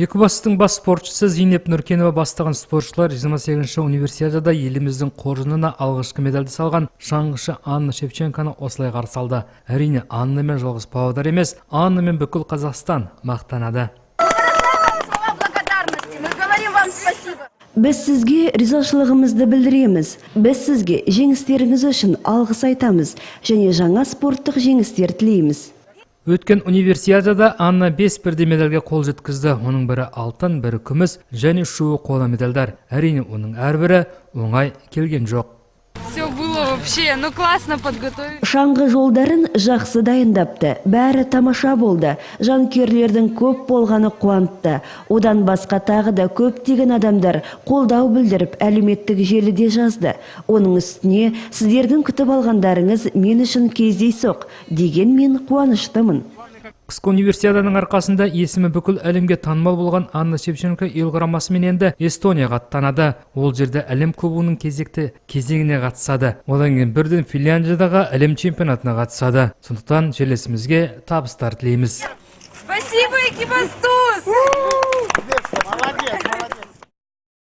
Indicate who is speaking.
Speaker 1: Екібастұздың бас спортшысы Зейнеп Нұркенова бастаған спортшылар 28-ші универсиадада еліміздің қоржынына алғашқы медальді салған шаңғышы Анна Шевченконы осылай қарсы алды. Әрине, Анна мен жалғыз Павлодар емес, Анна мен бүкіл Қазақстан мақтанады.
Speaker 2: Біз сізге ризашылығымызды білдіреміз. Біз сізге жеңістеріңіз үшін алғыс айтамыз және жаңа спорттық жеңістер тілейміз.
Speaker 1: Өткен универсиадада Анна 5 бірдей медальге қол жеткізді. Оның бірі алтын, бірі күміс және үшеуі қола медальдар. Әрине, оның әрбірі оңай келген жоқ.
Speaker 3: Все было вообще, классно подготовить.
Speaker 2: Шаңғы жолдарын жақсы дайындапты. Бәрі тамаша болды. Жанкүйерлердің көп болғаны қуантты. Одан басқа тағы да көптеген адамдар қолдау білдіріп әлеуметтік желіде жазды. Оның үстіне сіздердің күтіп алғандарыңыз мен үшін кездейсоқ деген мен қуаныштымын.
Speaker 1: Қысқы универсиаданың арқасында есімі бүкіл әлемге танымал болған Анна Шевченко ел құрамасымен енді Эстонияға аттанады. Ол жерде әлем кубогының кезекті кезеңіне қатысады. Одан кейін бірден Финляндиядағы әлем чемпионатына қатысады. Сондықтан жерлесімізге табыстар тілейміз.
Speaker 3: Спасибо, Экибастуз!
Speaker 4: Молодец!